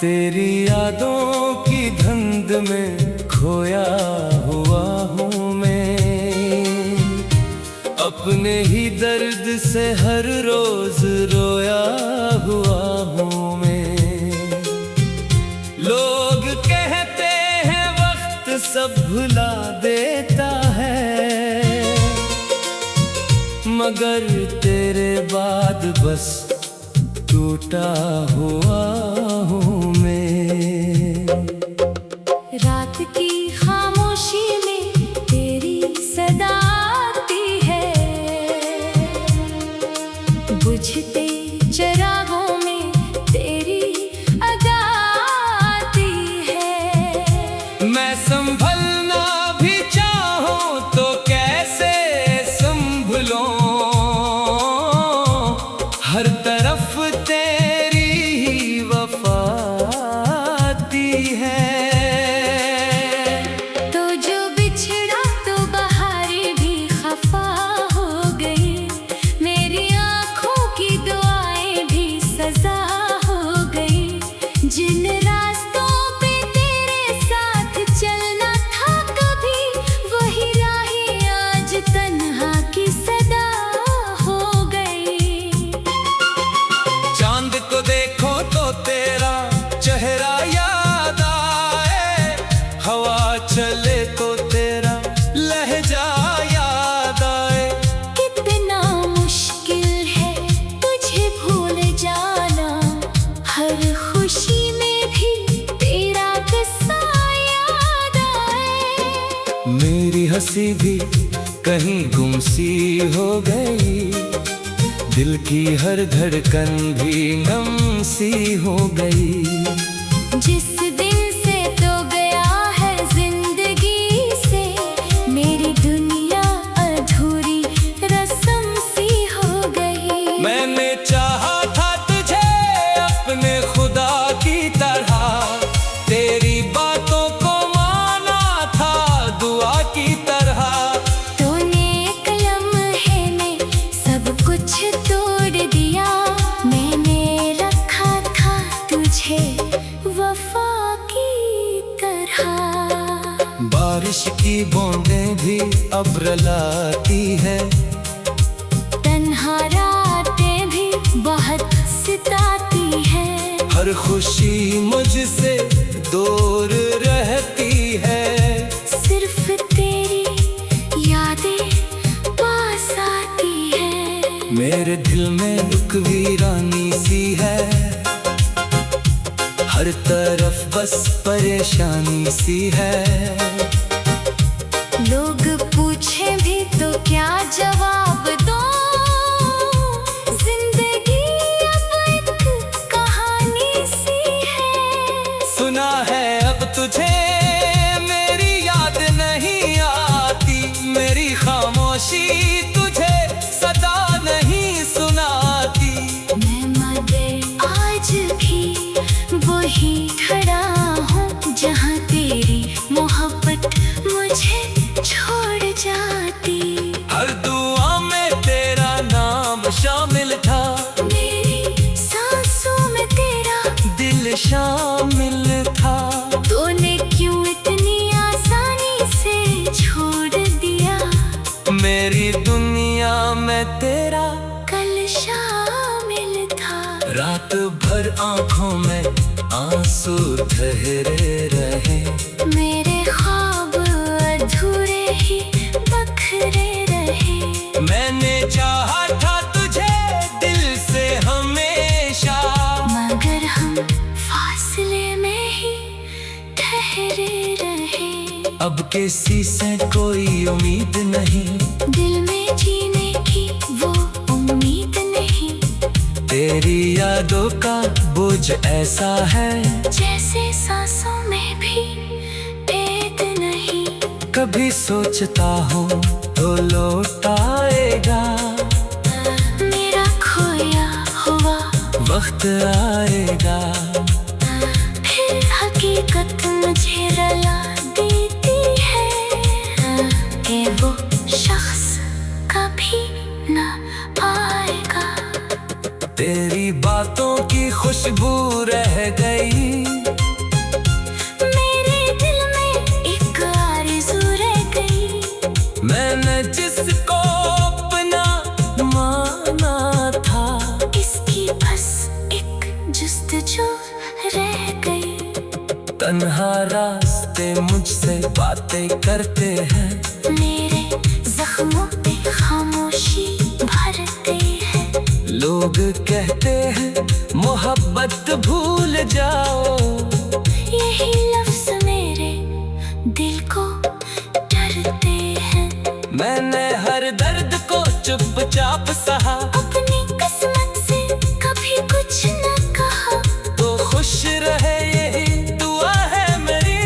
तेरी यादों की धुंध में खोया हुआ हूँ मैं, अपने ही दर्द से हर रोज रोया हुआ हूँ मैं। लोग कहते हैं वक्त सब भुला देता है, मगर तेरे बाद बस टूटा हुआ हूँ मैं। रात की खामोशी में तेरी सदा आती है, बुझते चिरागों में तेरी अदा आती है। मैं संभलना भी चाहूं तो कैसे संभलूं, हर तरफ तेरी ही वफा आती है। तो जो बिछड़ा तो बहारें भी खफा हो गई, मेरी आँखों की दुआएं भी सजा हो गई। जिन रास्तों पे तेरे साथ चलना था कभी, वही राहें आज तन्हा की सदा हो गई। चांद को देखो तो तेरा चेहरा याद आए, हवा चले तो तेरा लहजा याद आए। कितना मुश्किल है तुझे भूल जाना, हर खुशी में भी तेरा किस्सा याद आए। मेरी हंसी भी कहीं गुमसी हो गई, दिल की हर धड़कन भी गम सी हो गई। जिस दिन से तो गया है जिंदगी से, मेरी दुनिया अधूरी रस्म सी हो गई। मैंने चाहा था तुझे अपने खुदा की तरह, तेरी बातों को माना था दुआ की तरह। तूने एक लम्हे में सब कुछ तोड़ दिया, मैंने रखा था तुझे वफा की तरह। बारिश की बूंदें भी अब्र लाती है, तन्हा रातें भी बहुत सिताती है। हर खुशी मुझसे दूर रहती है। सिर्फ तेरी यादें पास आती है। मेरे दिल में एक वीरानी सी है, हर तरफ बस परेशानी सी है। लोग पूछे भी तो क्या जवाब दूं, जिंदगी अब एक कहानी सी है। सुना है अब तुझे मेरी याद नहीं आती, मेरी खामोशी तुझे सदा नहीं सुनाती। मैं मगर आज भी वही खड़ा हूँ, जहाँ तेरी मोहब्बत मुझे छोड़ जाती। हर दुआ में तेरा नाम शामिल था, मेरी सांसों में तेरा दिल शामिल था। तूने क्यों इतनी आसानी से छोड़ दिया, मेरी दुनिया में तेरा कल शामिल था। रात भर आंखों में आंसू ठहरे रहे, मेरे ख्वाब अधूरे ही बखरे रहे। मैंने चाहा था तुझे दिल से हमेशा, मगर हम फासले में ही ठहरे रहे। अब किसी से कोई उम्मीद नहीं, दिल में जीने की वो उम्मीद नहीं। तेरी यादों का बोझ ऐसा है, जैसे सांसों में भी भेद नहीं। कभी सोचता हूँ तो लौट आएगा, मेरा खोया हुआ वक्त आएगा। फिर हकीकत मुझे रुला देती है, कि वो शख्स कभी न आएगा। तेरी बातों की खुशबू रह गई, तन्हा रास्ते मुझसे बातें करते हैं, मेरे जख्मों पे खामोशी भरते हैं। लोग कहते हैं मोहब्बत भूल जाओ, यही लफ्ज मेरे दिल को डरते हैं। मैंने हर दर्द को चुपचाप सहा, अपनी किस्मत से कभी कुछ न कहा। तो खुश रहे यही दुआ है मेरी।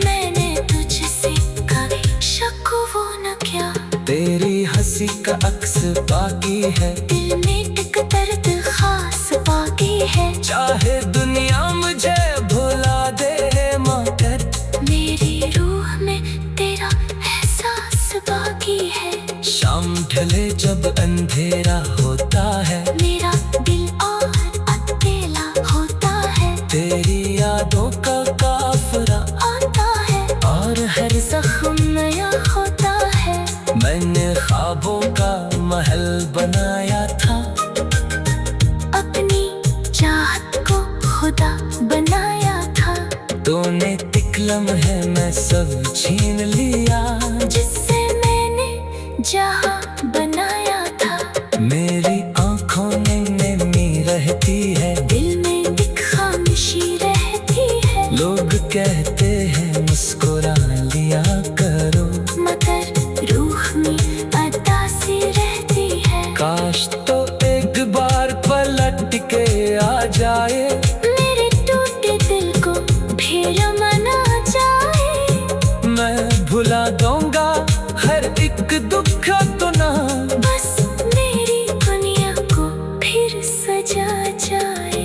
मैंने तुझसे कभी शक वो न किया, तेरी हंसी का अक्स बाकी है, दिल में टिक दर्द खास बाकी है। चाहे दुनिया मुझे भुला दे मगर मेरी रूह में तेरा एहसास बाकी है। शाम ढले जब अंधेरा होता है, मेरा दिल और अकेला होता है। तेरी यादों का काफिला आता है और हर जख्म नया होता है। मैंने ख्वाबों का महल बनाया था, अपनी चाहत को खुदा बनाया था। तूने एक लम्हे में सब छीन लिया, जिससे मैंने जहां बनाया था। मेरी आंखों में नमी रहती है, दिल में एक खामोशी रहती है। लोग कहते हैं मुस्कुरा लिया करो, मगर रूह में अदासी रहती है। काश तो एक बार पलट के आ जाए, मेरे टूटे दिल को फिर मना जाए। मैं भुला दूंगा हर एक दुख तो ना, बस मेरी दुनिया को फिर सजा जाए।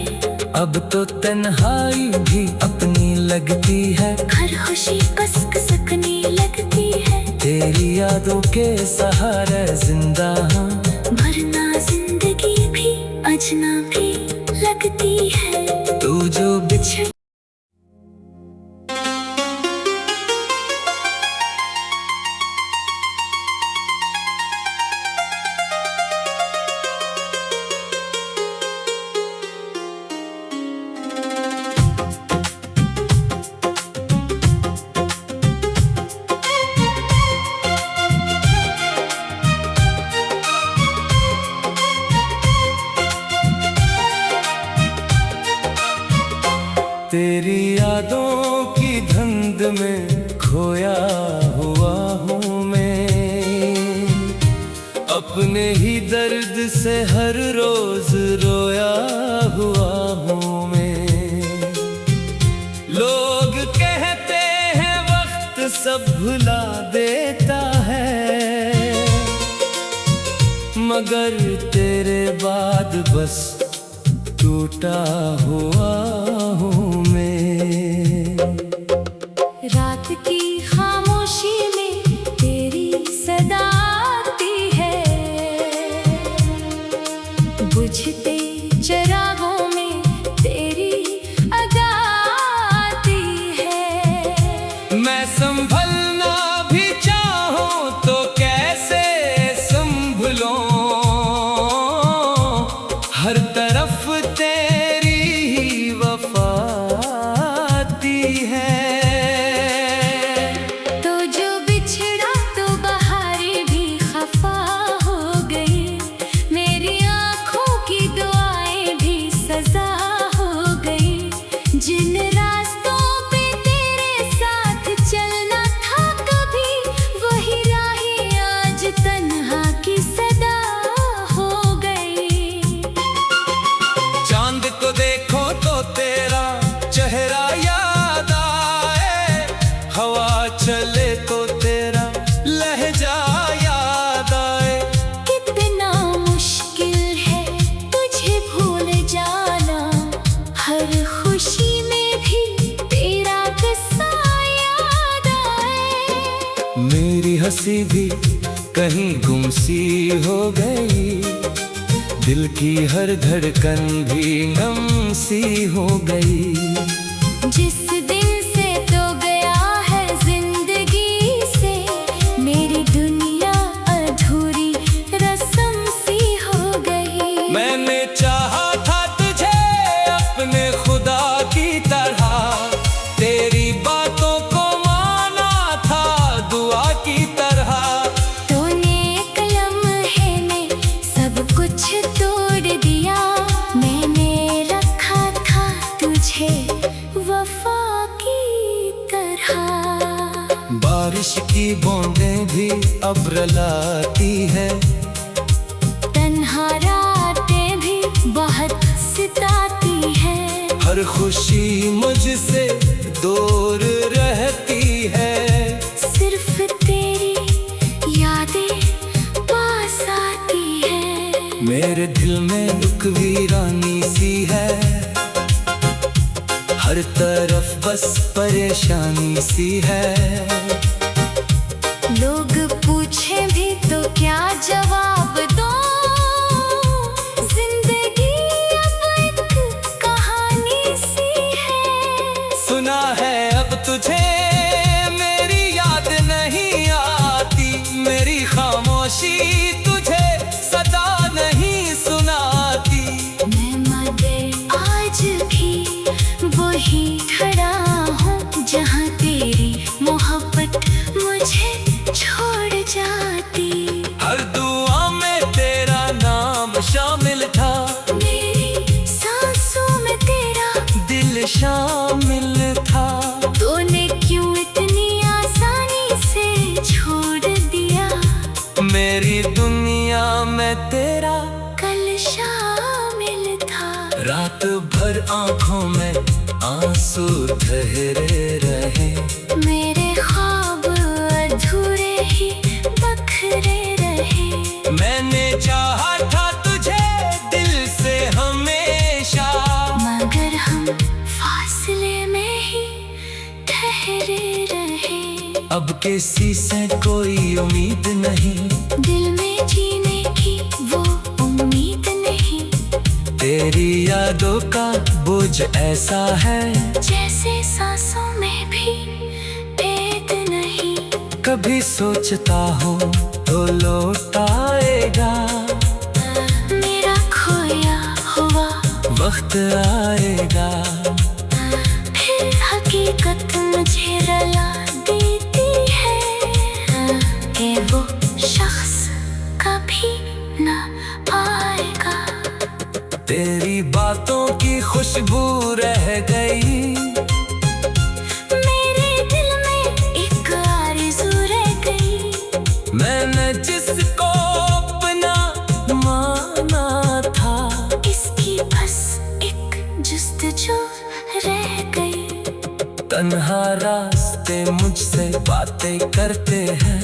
अब तो तन्हाई भी अपनी लगती है, खामोशी कसकनी लगती है। तेरी यादों के सहारे जिंदा हूँ, वरना जिंदगी भी अजनबी लगती है। तू जो बिछड़ तेरी यादों की धुंध में खोया हुआ हूँ मैं, अपने ही दर्द से हर रोज रोया हुआ हूँ मैं। लोग कहते हैं वक्त सब भुला देता है, मगर तेरे बाद बस टूटा हुआ हूँ मैं। रात की खामोशी में तेरी सदा आती है, बुझते चरागों में तेरी अदा आती है। मैं संभलना भी चाहूं तो कैसे संभलूं, हर तरफ तेरी ही वफा आती है। तो जो बिछड़ा तो बहारें भी खफा हो गई, मेरी आँखों की दुआएं भी सजा हो गई। जिन रास्तों पे तेरे साथ चलना था कभी, वही राहें आज तन्हा की सदा हो गई। चांद को देखो तो तेरा चेहरा याद आए, हवा चले तो तेरा लहजा याद आए। कितना मुश्किल है तुझे भूल जाना, हर खुशी में भी तेरा किस्सा याद आए। मेरी हंसी भी कहीं गुमसी हो गई, दिल की हर धड़कन भी गम सी हो गई। जिस दिन से तो गया है जिंदगी से, मेरी दुनिया अधूरी रस्म सी हो गई। मैंने चाहा था तुझे अपने खुदा की तरह, तेरी बारिश की बूंदें भी अब रुलाती है। तन्हा रातें भी बहुत सताती है। हर खुशी मुझसे दूर रहती है। सिर्फ तेरी यादें पास आती है। मेरे दिल में एक वीरानी सी है। हर तरफ बस परेशानी सी है। लोग पूछे भी तो क्या जवाब दूं? जिंदगी अब एक कहानी सी है। सुना है अब तुझे मेरी याद नहीं आती। मेरी खामोशी तुझे सदा नहीं सुनाती। मैं मगर आज भी वही खड़ा हूँ जहाँ तेरी मोहब्बत मुझे छोड़ जाती। हर दुआ में तेरा नाम शामिल था। मेरी सांसों में तेरा दिल शामिल था। तूने क्यों इतनी आसानी से छोड़ दिया? मेरी दुनिया में तेरा कल शामिल था। रात भर आंखों में आंसू ठहरे रहे। मेरे ख्वाब अधूरे ही बखरे रहे। मैंने चाहा था तुझे दिल से हमेशा। मगर हम फासले में ही ठहरे रहे। अब किसी से कोई उम्मीद नहीं। दिल में जीने की वो उम्मीद नहीं। तेरी यादों का बोझ ऐसा है जैसे सांसों में भी भेद नहीं। कभी सोचता हूँ तो लौट आएगा। मेरा खोया हुआ वक्त आएगा। फिर हकीकत मुझे रुला देती है कि वो शख्स कभी न आएगा। तेरी बातों की खुशबू रह गई। मेरे दिल में एक आरज़ू रह गई। मैंने जिसको अपना माना था। इसकी बस एक जुस्तजू रह गई। तन्हा रास्ते मुझसे बातें करते हैं।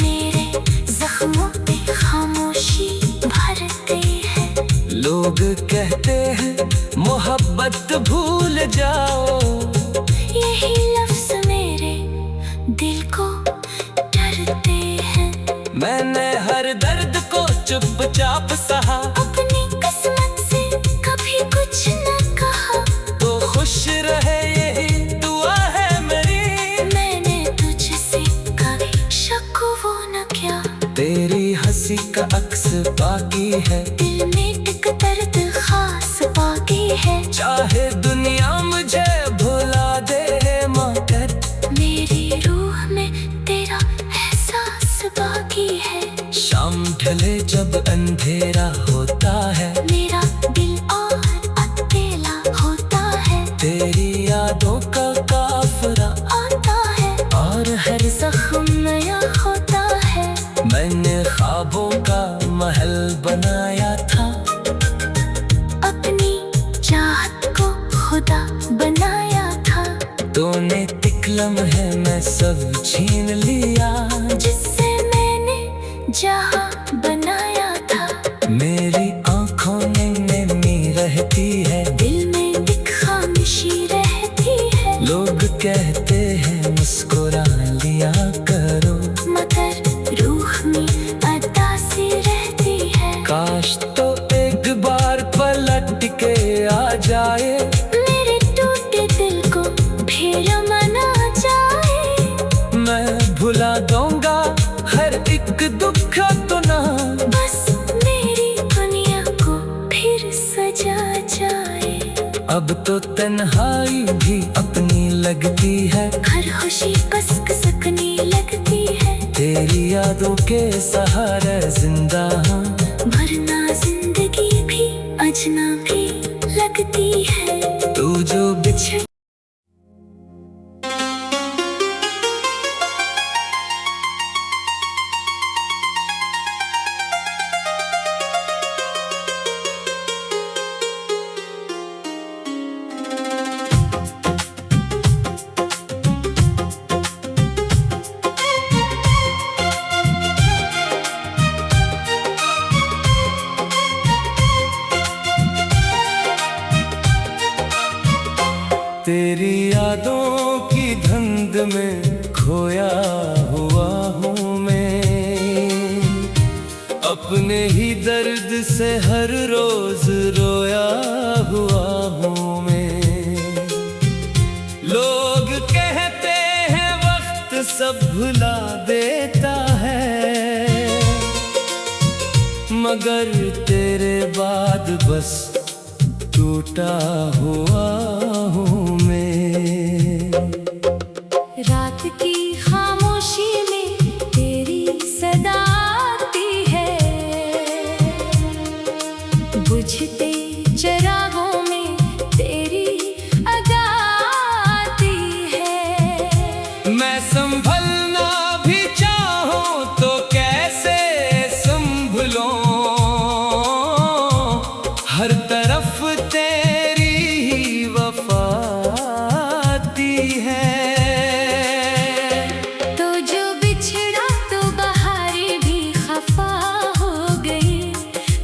मेरे जख्मों पे खामोशी भरते हैं। लोग कहते हैं मोहब्बत भूल जाओ। यही लफ्ज़ मेरे दिल को डरते हैं। मैंने हर दर्द को चुपचाप सहा। अपनी किस्मत से कभी कुछ न कहा। तो खुश रहे यही दुआ है मेरी। मैंने तुझसे कभी शक वो न किया। तेरी हंसी का अक्स बाकी है। दिल में एक दर्द खास बाकी है। चाहे दुनिया मुझे भुला दे मगर मेरी रूह में तेरा एहसास बाकी है। शाम ढले जब अंधेरा होता है। मेरा दिल और अकेला होता है। तेरी यादों का काफिला आता है और हर जख्म नया होता है। मैंने ख्वाबों का महल बनाया था। अपनी चाहत को खुदा बनाया था। तूने एक लम्हे में सब छीन लिया। जिससे मैंने जहां बनाया था। मेरी आंखों में नमी रहती है। दिल में एक खामोशी रहती है। लोग कहते हैं मुस्कुरा लिया करो। मगर रूह में अदासी रहती है। काश तो एक बार पलट के आ जाए। मेरे टूटे दिल को फिर मना जाए। मैं भुला दूंगा हर एक दुख तो ना। बस मेरी दुनिया को फिर सजा जाए। अब तो तन्हाई भी अपनी लगती है। खामोशी बस सकनी लगती है। तेरी यादों के सहारे जिंदा हूँ। वरना जिंदगी भी अजनबी लगती है। तू जो बिछड़ यादों की धुंध में खोया हुआ हूँ मैं, अपने ही दर्द से हर रोज रोया हुआ हूँ मैं। लोग कहते हैं वक्त सब भुला देता है, मगर तेरे बाद बस टूटा हुआ हूँ मैं। रात की खामोशी में तेरी सदा आती है, बुझते चिरागों में तेरी अदा आती है। मैं संभलना भी चाहूं तो कैसे संभलूं, हर तरफ तेरी ही वफा आती है। तो जो बिछड़ा तो बहारें भी खफा हो गई,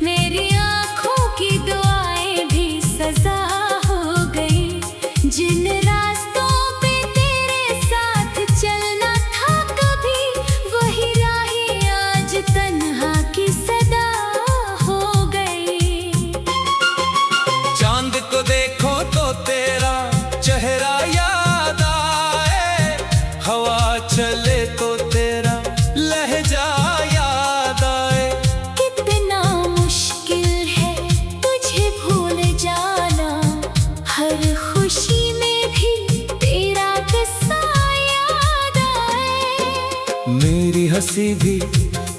मेरी आँखों की दुआएं भी सजा हो गई। जिन रास्तों पे तेरे साथ चलना था कभी, वही राहें आज तन्हा की सदा हो गई। चांद को देखो तो तेरा चेहरा याद आए, हवा चले तो तेरा लहजा याद आए। कितना मुश्किल है तुझे भूल जाना, हर खुशी में भी तेरा किस्सा याद आए। मेरी हंसी भी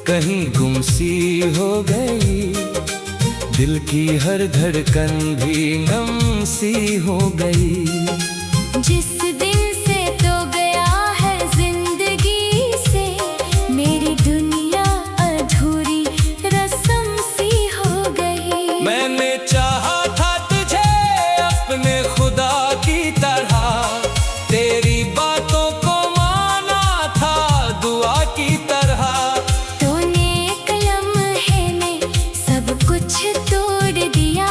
कहीं गुमसी हो गई, दिल की हर धड़कन भी गम सी हो गई। जिस दिन से तो गया है जिंदगी से, मेरी दुनिया अधूरी रस्म सी हो गई। मैंने चाहा था तुझे अपने खुदा की तरह, तेरी बातों को माना था दुआ की तरह। तूने एक लम्हे में सब कुछ तोड़ दिया,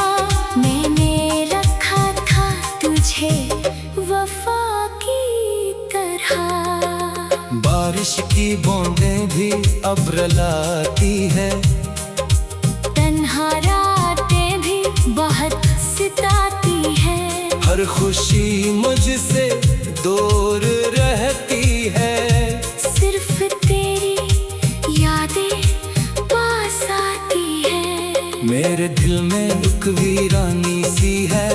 मैंने रखा था तुझे वफा की तरह। बारिश की बूंदें भी अब रुलाती है, तन्हा रातें भी बहुत सताती है। हर खुशी मुझसे दूर रहती है। सिर्फ तेरी यादें पास आती है। मेरे दिल में एक वीरानी सी है,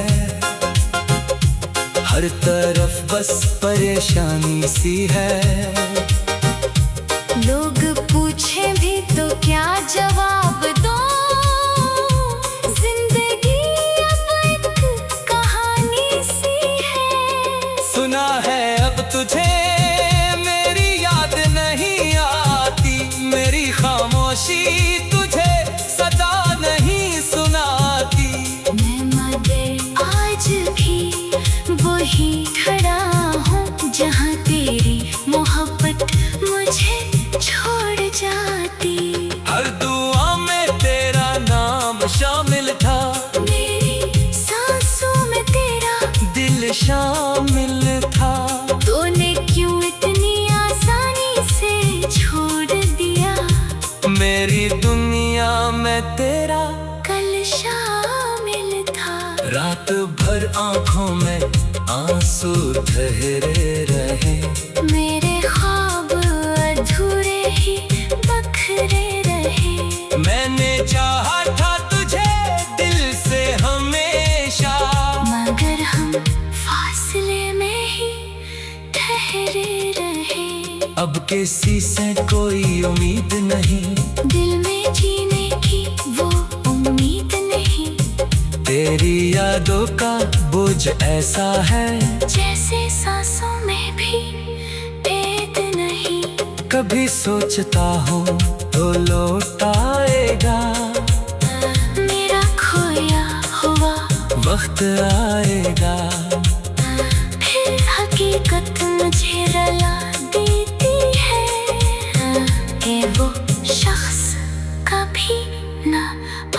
हर तरफ बस परेशानी सी है। लोग पूछे भी तो क्या जवाब दो, जिंदगी अब एक कहानी सी है। सुना है अब तुझे मेरी याद नहीं आती, मेरी खामोशी तुझे सदा नहीं सुनाती। मैं मगर आज भी वही खड़ा हूँ, जहाँ तेरी मोहब्बत मुझे छोड़ जाती। हर दुआ में तेरा नाम शामिल था, मेरी सांसों में तेरा दिल शामिल था। तूने क्यों इतनी आसानी से छोड़ दिया, मेरी दुनिया में तेरा कल शामिल था। रात भर आंखों में आंसू ठहरे रहे, मेरे ख्वाब अधूरे ही बखरे रहे। मैंने चाहा था तुझे दिल से हमेशा, मगर हम फासले में ही ठहरे रहे। अब किसी से कोई उम्मीद नहीं, दिल में जीने की वो उम्मीद नहीं। तेरी यादों का बोझ ऐसा है, जैसे सांसों में भी भेद नहीं। कभी सोचता हूँ तो लौट आएगा, मेरा खोया हुआ वक्त आएगा। फिर हकीकत मुझे रुला देती है, कि वो शख्स कभी न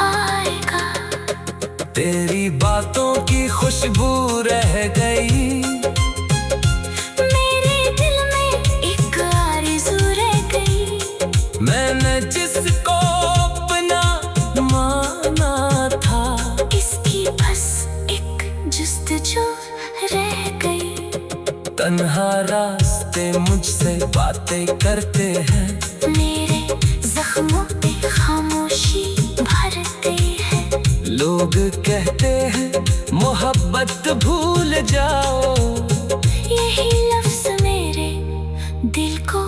आएगा। तेरी बातों की खुशबू रह गई, तन्हा रास्ते मुझसे बातें करते हैं, मेरे जख्मों पे खामोशी भरते हैं। लोग कहते हैं मोहब्बत भूल जाओ, यही लफ्ज मेरे दिल को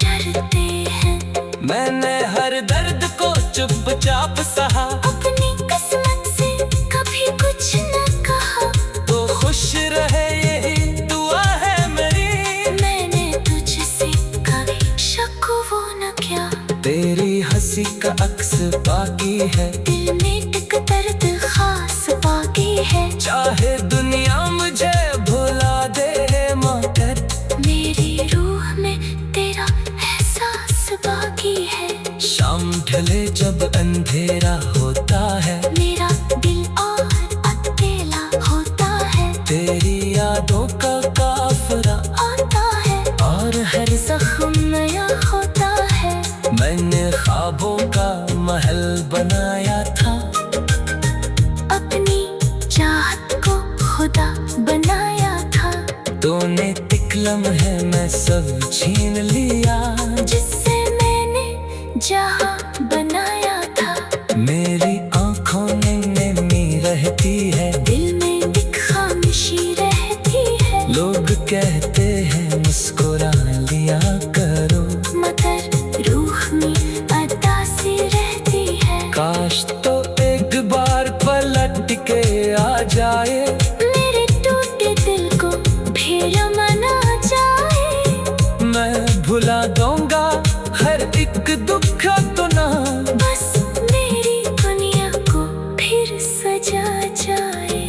डरते हैं। मैंने हर दर्द को चुपचाप सहा, अपनी किस्मत से कभी कुछ न कहा। तो खुश रहे यही दुआ है मेरी, मैंने तुझसे कभी शक वो न किया। तेरी हंसी का अक्स बाकी है, दिल में एक दर्द खास बाकी है। चाहे दुनिया मुझे भुला दे मगर मेरी रूह में तेरा एहसास बाकी है। शाम ढले जब अंधेरा होता है, मेरा दिल और अकेला होता है। तेरी यादों का काफिला आता है और हर जख्म नया होता है। मैंने ख्वाबों का महल बनाया था, अपनी चाहत को खुदा बनाया था। तूने तिकलम है मैं सब छीन लिया, जिससे मैंने जहां बनाया था। मेरी आंखों में नमी रहती है, दिल में एक खामोशी रहती है। लोग कहते हैं मुस्कुरा लिया करो, मगर रूह में अदासी रहती है। काश तो एक बार पलट के आ जाए, मेरे टूटे दिल को फिर मना जाए। मैं भुला दूंगा हर एक दुख तो ना, बस मेरी दुनिया को फिर सजा जाए।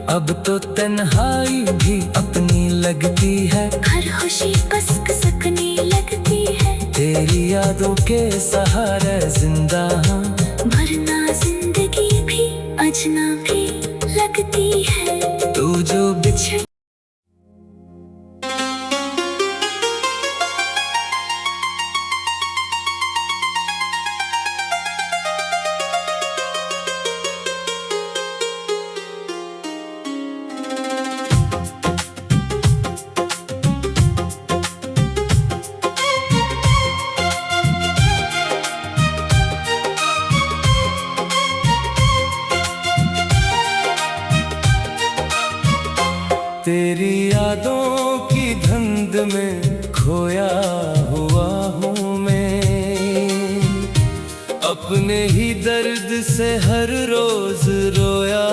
अब तो तन्हाई भी अपनी लगती है, हर खुशी कसक सकने लगती है। तेरी यादों के सहारे जिंदा हूँ, वरना जिंदगी भी अजनबी लगती है। तू जो बिछड़ तेरी यादों की धुंध में खोया हुआ हूँ मैं, अपने ही दर्द से हर रोज रोया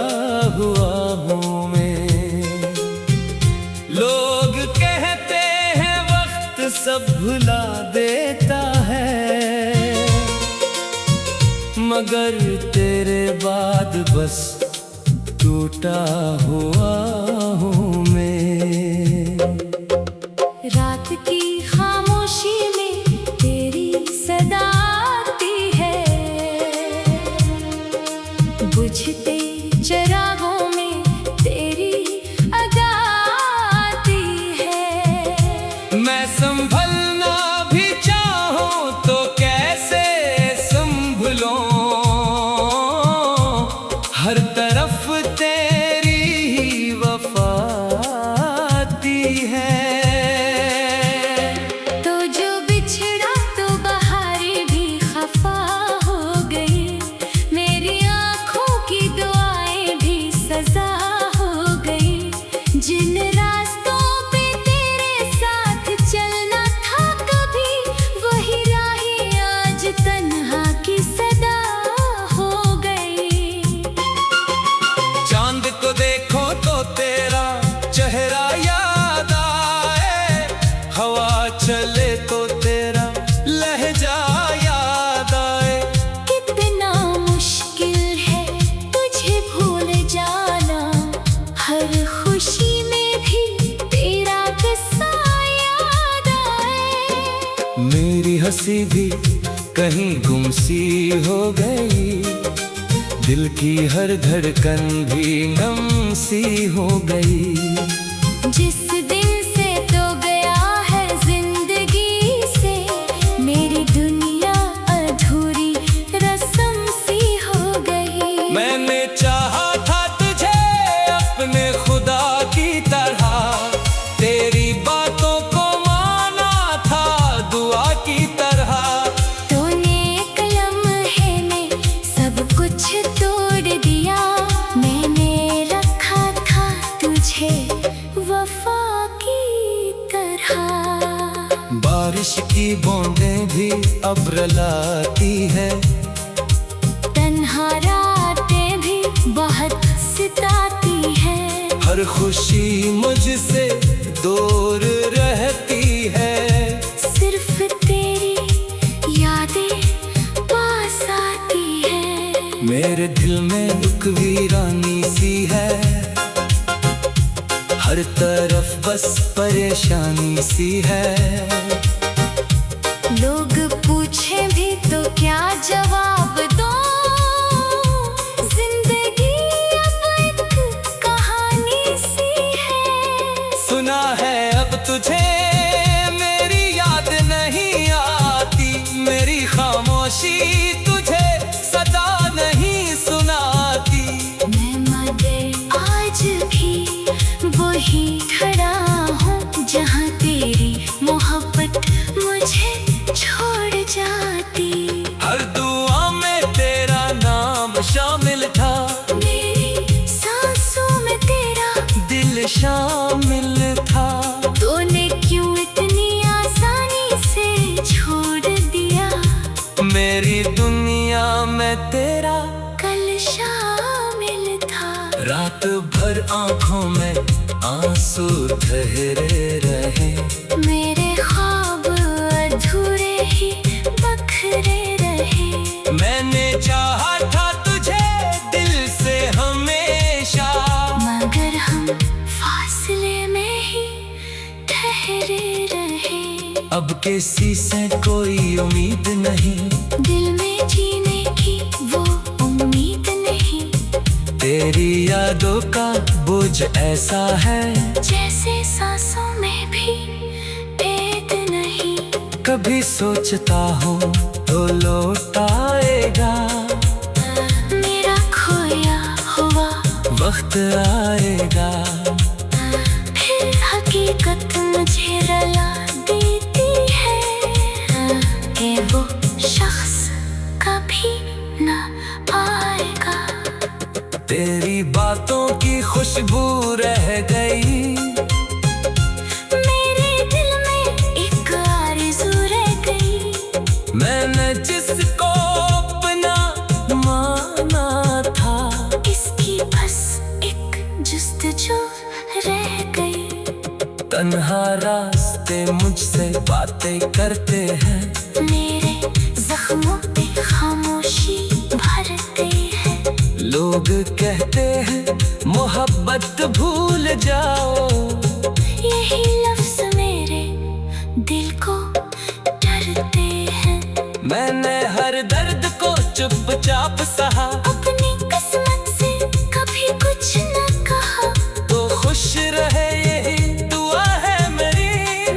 हुआ हूँ मैं। लोग कहते हैं वक्त सब भुला देता है, मगर तेरे बाद बस टूटा हुआ हूँ मैं। रात की खामोशी में तेरी सदा आती है, बुझते चिरागों में तेरी अदा आती है। मैं संभलना भी चाहूं तो कैसे संभलूं, हर तरफ तेरी ही वफा आती है। तो जो बिछड़ा तो बहारें भी खफा हो गई, मेरी आँखों की दुआएं भी सजा हो गई। जिन रास्तों पे तेरे साथ चलना था कभी, वही राहें आज तन्हा की सदा हो गई। चांद को देखो तो तेरा चेहरा याद आए, हवा चले तो तेरा लहजा याद आए। कितना मुश्किल है तुझे भूल जाना, हर खुशी में भी तेरा किस्सा याद आए। मेरी हंसी भी कहीं गुमसी हो गई, दिल की हर धड़कन भी गम सी हो गई। जिस दिन से तो गया है जिंदगी से, मेरी दुनिया अधूरी रस्म सी हो गई। मैंने चाहा था तुझे अपने खुदा की तरह, तेरी बारिश की बूंदें भी अब रुलाती है, तन्हा रातें भी बहुत सताती है। हर खुशी मुझसे दूर रहती है, सिर्फ तेरी यादें पास आती है। मेरे दिल में एक वीरानी सी है, हर तरफ बस परेशानी सी है। लोग पूछे भी तो क्या जवाब दो, जिंदगी अब एक कहानी सी है। सुना है अब तुझे मेरी याद नहीं आती, मेरी खामोशी तुझे सदा नहीं सुनाती। मैं मगर आज भी वही खड़ा हूँ, जहाँ तेरी मोहब्बत मुझे छोड़ जाती। हर दुआ में तेरा नाम शामिल था, मेरी सांसों में तेरा दिल शामिल था। तूने क्यों इतनी आसानी से छोड़ दिया, मेरी दुनिया में तेरा कल शामिल था। रात भर आंखों में आंसू ठहरे रहे, मेरे ख्वाब अधूरे ही बखरे रहे। मैंने चाहा था तुझे दिल से हमेशा, मगर हम फासले में ही ठहरे रहे। अब किसी से कोई उम्मीद नहीं, दिल में जीने की वो उम्मीद नहीं। तेरी यादों का बोझ ऐसा है, जैसे सांसों में भी भेद नहीं। कभी सोचता हूँ तो लौट आएगा, मेरा खोया हुआ वक्त आएगा। फिर हकीकत मुझे रुला देती है, कि वो शख्स कभी न आएगा। तेरी बातों की खुशबू रह गई, मेरे दिल में एक आरज़ू रह गई। मैंने जिसको अपना माना था, इसकी बस एक जुस्तजू रह गई। तन्हा रास्ते मुझसे बातें करते हैं, मेरे जख्मों पे खामोशी भरते हैं। लोग कहते हैं मोहब्बत भूल जाओ, यही लफ्ज़ मेरे दिल को डरते हैं। मैंने हर दर्द को चुपचाप सहा, अपनी किस्मत से कभी कुछ न कहा। तो खुश रहे यही दुआ है मेरी।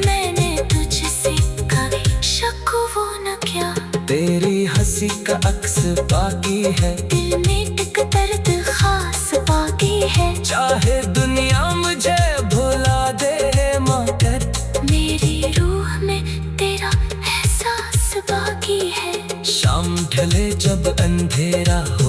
मैंने तुझसे कभी शक वो न किया, तेरी हंसी का अक्स बाकी है, दिल में एक दर्द खास बाकी है। चाहे दुनिया मुझे भुला दे मगर मेरी रूह में तेरा एहसास बाकी है। शाम ढले जब अंधेरा हो